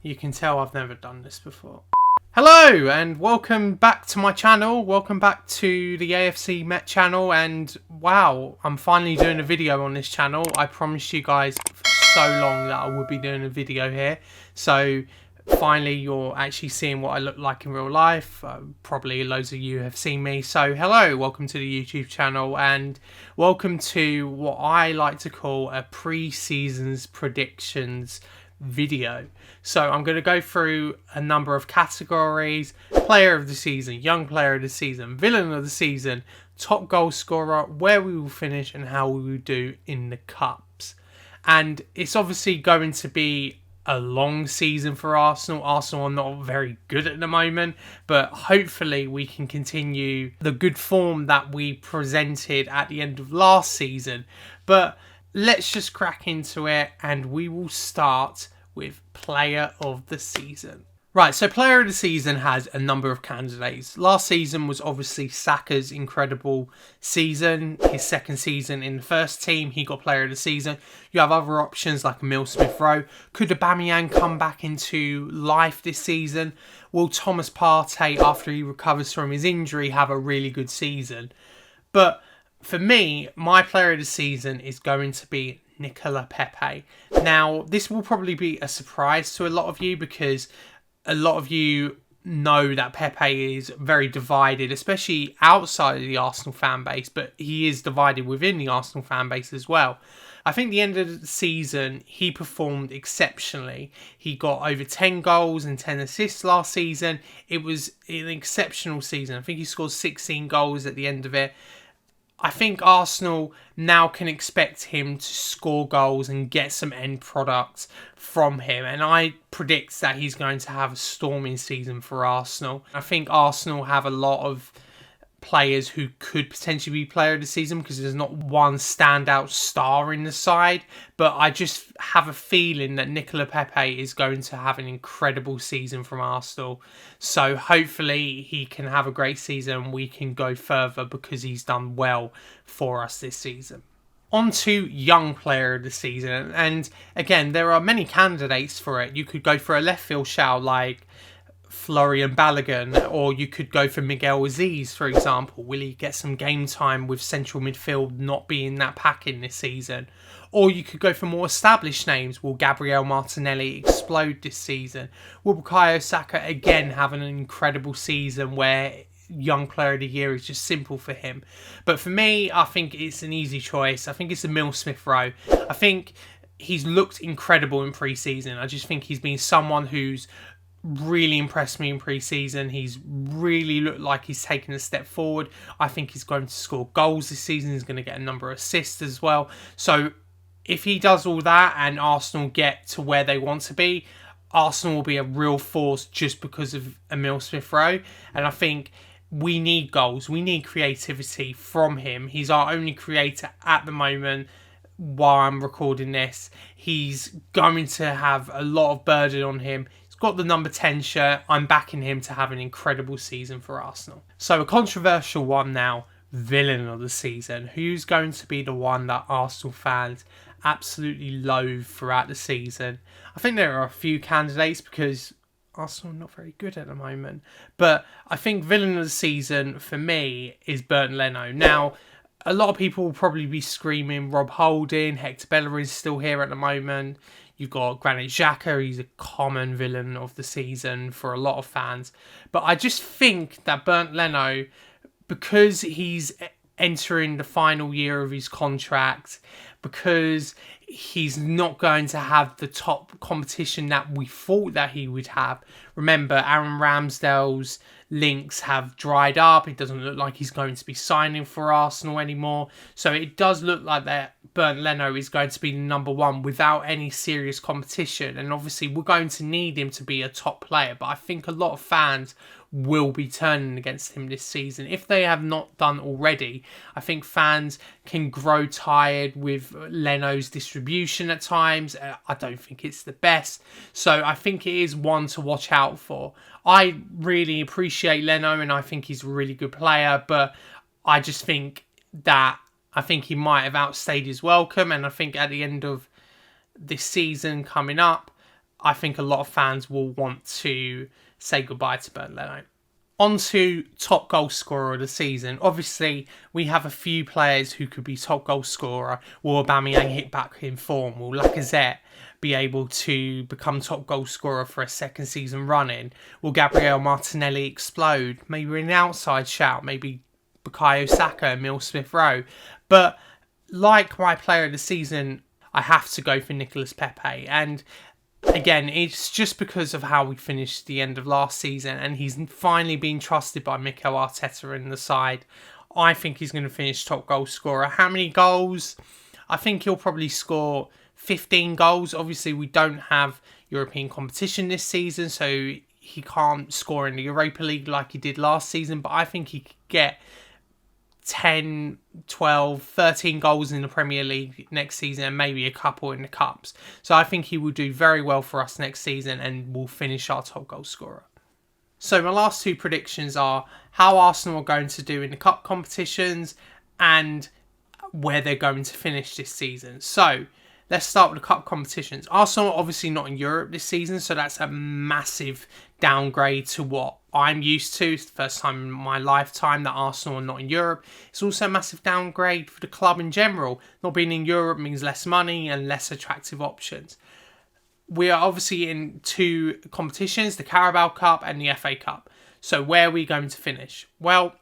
You can tell I've never done this before. Hello and welcome back to my channel. Welcome back to the AFC Met channel, and wow, I'm finally doing a video on this channel. I promised you guys for so long that I would be doing a video here. So finally you're actually seeing what I look like in real life. Probably loads of you have seen me. So hello, welcome to the YouTube channel and welcome to what I like to call a pre-seasons predictions video. So I'm going to go through a number of categories: player of the season, young player of the season, villain of the season, top goal scorer, where we will finish and how we will do in the cups. And it's obviously going to be a long season for Arsenal. Arsenal are not very good at the moment, but hopefully we can continue the good form that we presented at the end of last season. But let's just crack into it, and we will start with player of the season. Right, so player of the season has a number of candidates. Last season was obviously Saka's incredible season. His second season in the first team, he got player of the season. You have other options like Emile Smith-Rowe. Could Aubameyang come back into life this season? Will Thomas Partey, after he recovers from his injury, have a really good season? But for me, my player of the season is going to be Nicola Pepe. Now, this will probably be a surprise to a lot of you because a lot of you know that Pepe is very divided, especially outside of the Arsenal fan base, but he is divided within the Arsenal fan base as well. I think the end of the season, he performed exceptionally. He got over 10 goals and 10 assists last season. It was an exceptional season. I think he scored 16 goals at the end of it. I think Arsenal now can expect him to score goals and get some end products from him. And I predict that he's going to have a storming season for Arsenal. I think Arsenal have a lot of players who could potentially be player of the season because there's not one standout star in the side. But I just have a feeling that Nicola Pepe is going to have an incredible season from Arsenal. So hopefully he can have a great season and we can go further because he's done well for us this season. On to young player of the season. And again, there are many candidates for it. You could go for a left field shout like Florian Balogun, or you could go for Miguel Aziz, for example. Will he get some game time with central midfield not being that packing this season? Or you could go for more established names. Will Gabriel Martinelli explode this season? Will Bukayo Saka again have an incredible season where young player of the year is just simple for him? But for me, I think it's an easy choice. I think it's Emile Smith-Rowe. I think he's looked incredible in pre-season. I just think he's been someone who's really impressed me in pre-season. He's really looked like he's taken a step forward. I think he's going to score goals this season. He's going to get a number of assists as well. So if he does all that and Arsenal get to where they want to be, Arsenal will be a real force just because of Emile Smith-Rowe. And I think we need goals. We need creativity from him. He's our only creator at the moment. While I'm recording this, he's going to have a lot of burden on him. Got the number 10 shirt. I'm backing him to have an incredible season for Arsenal. So a controversial one now, villain of the season. Who's going to be the one that Arsenal fans absolutely loathe throughout the season? I think there are a few candidates because Arsenal are not very good at the moment. But I think villain of the season for me is Bernd Leno. Now, a lot of people will probably be screaming Rob Holding, Hector Bellerin's still here at the moment. You've got Granit Xhaka, he's a common villain of the season for a lot of fans. But I just think that Bernd Leno, because he's entering the final year of his contract, because he's not going to have the top competition that we thought that he would have. Remember, Aaron Ramsdale's links have dried up. It doesn't look like he's going to be signing for Arsenal anymore. So it does look like that Bernd Leno is going to be the number one without any serious competition. And obviously we're going to need him to be a top player. But I think a lot of fans will be turning against him this season. If they have not done already, I think fans can grow tired with Leno's distribution at times. I don't think it's the best. So I think it is one to watch out for. I really appreciate Leno and I think he's a really good player, but I just think that he might have outstayed his welcome, and I think at the end of this season coming up, I think a lot of fans will want to say goodbye to Bernd Leno. On to top goal scorer of the season. Obviously, we have a few players who could be top goal scorer. Will Aubameyang hit back in form? Will Lacazette be able to become top goal scorer for a second season running? Will Gabriel Martinelli explode? Maybe an outside shout. Maybe Bukayo Saka, Emile Smith-Rowe. But like my player of the season, I have to go for Nicolas Pepe. And again, it's just because of how we finished the end of last season, and he's finally been trusted by Mikel Arteta in the side. I think he's going to finish top goal scorer. How many goals? I think he'll probably score 15 goals. Obviously, we don't have European competition this season, so he can't score in the Europa League like he did last season, but I think he could get 10, 12, 13 goals in the Premier League next season, and maybe a couple in the Cups. So I think he will do very well for us next season and will finish our top goal scorer. So my last two predictions are how Arsenal are going to do in the Cup competitions and where they're going to finish this season. So let's start with the Cup competitions. Arsenal are obviously not in Europe this season, so that's a massive downgrade to what I'm used to. It's the first time in my lifetime that Arsenal are not in Europe. It's also a massive downgrade for the club in general. Not being in Europe means less money and less attractive options. We are obviously in two competitions, the Carabao Cup and the FA Cup. So where are we going to finish? Well,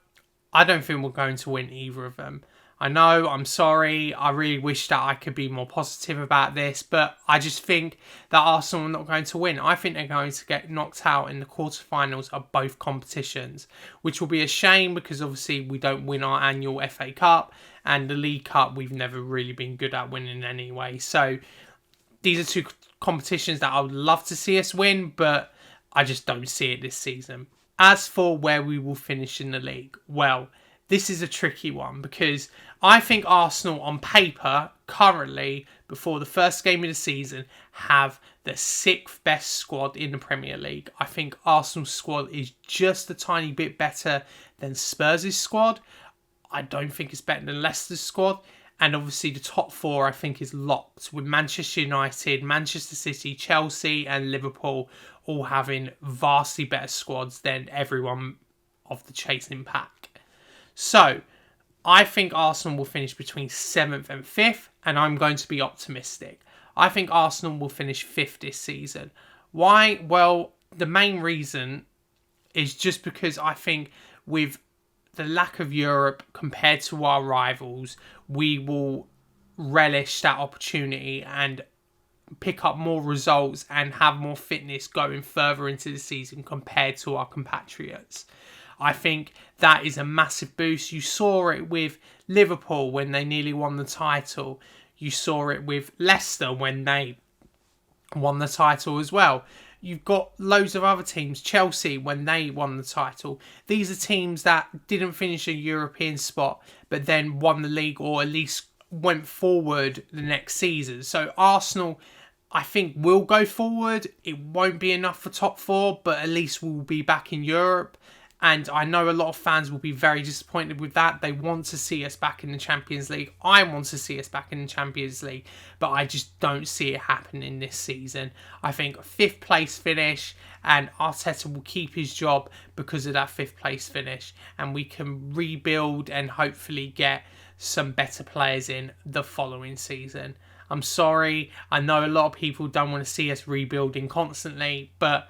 I don't think we're going to win either of them. I know, I'm sorry, I really wish that I could be more positive about this, but I just think that Arsenal are not going to win. I think they're going to get knocked out in the quarterfinals of both competitions, which will be a shame because obviously we don't win our annual FA Cup, and the League Cup we've never really been good at winning anyway. So these are two competitions that I would love to see us win, but I just don't see it this season. As for where we will finish in the league, well, this is a tricky one because I think Arsenal on paper currently, before the first game of the season, have the 6th best squad in the Premier League. I think Arsenal's squad is just a tiny bit better than Spurs' squad. I don't think it's better than Leicester's squad. And obviously the top 4 I think is locked with Manchester United, Manchester City, Chelsea and Liverpool all having vastly better squads than everyone of the chasing pack. So, I think Arsenal will finish between 7th and 5th, and I'm going to be optimistic. I think Arsenal will finish 5th this season. Why? Well, the main reason is just because I think with the lack of Europe compared to our rivals, we will relish that opportunity and pick up more results and have more fitness going further into the season compared to our compatriots. I think that is a massive boost. You saw it with Liverpool when they nearly won the title. You saw it with Leicester when they won the title as well. You've got loads of other teams, Chelsea when they won the title. These are teams that didn't finish a European spot but then won the league or at least went forward the next season. So Arsenal, I think, will go forward. It won't be enough for top 4, but at least we'll be back in Europe. And I know a lot of fans will be very disappointed with that. They want to see us back in the Champions League. I want to see us back in the Champions League. But I just don't see it happening this season. I think 5th place finish, and Arteta will keep his job because of that 5th place finish. And we can rebuild and hopefully get some better players in the following season. I'm sorry. I know a lot of people don't want to see us rebuilding constantly. But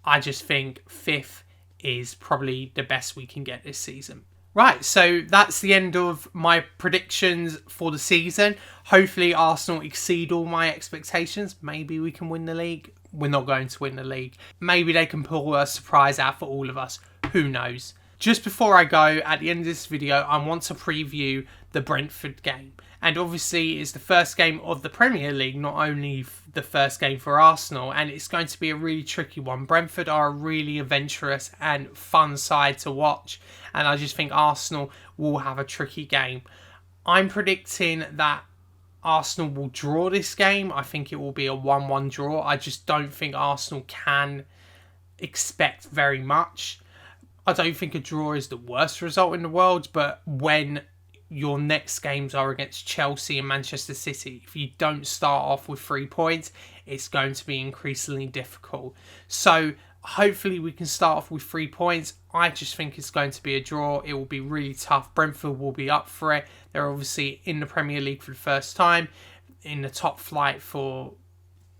I just think 5th is probably the best we can get this season. Right, so that's the end of my predictions for the season. Hopefully Arsenal exceed all my expectations. Maybe we can win the league. We're not going to win the league. Maybe they can pull a surprise out for all of us. Who knows? Just before I go, at the end of this video, I want to preview the Brentford game. And obviously, it's the first game of the Premier League, not only the first game for Arsenal. And it's going to be a really tricky one. Brentford are a really adventurous and fun side to watch. And I just think Arsenal will have a tricky game. I'm predicting that Arsenal will draw this game. I think it will be a 1-1 draw. I just don't think Arsenal can expect very much. I don't think a draw is the worst result in the world, but when your next games are against Chelsea and Manchester City. If you don't start off with 3 points, it's going to be increasingly difficult. So hopefully we can start off with 3 points. I just think it's going to be a draw. It will be really tough. Brentford will be up for it. They're obviously in the Premier League for the first time, in the top flight for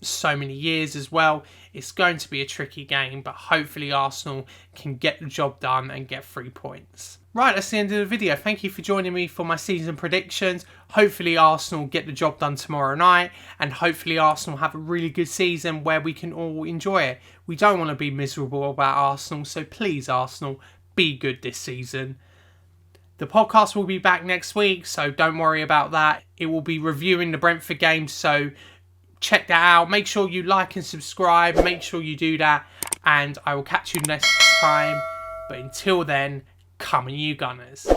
so many years as well. It's going to be a tricky game, but hopefully Arsenal can get the job done and get 3 points. Right, that's the end of the video. Thank you for joining me for my season predictions. Hopefully Arsenal get the job done tomorrow night, and hopefully Arsenal have a really good season where we can all enjoy it. We don't want to be miserable about Arsenal, so please Arsenal, be good this season. The podcast will be back next week, so don't worry about that. It will be reviewing the Brentford game, so check that out. Make sure you like and subscribe. Make sure you do that, and I will catch you next time. But until then, come on you Gunners.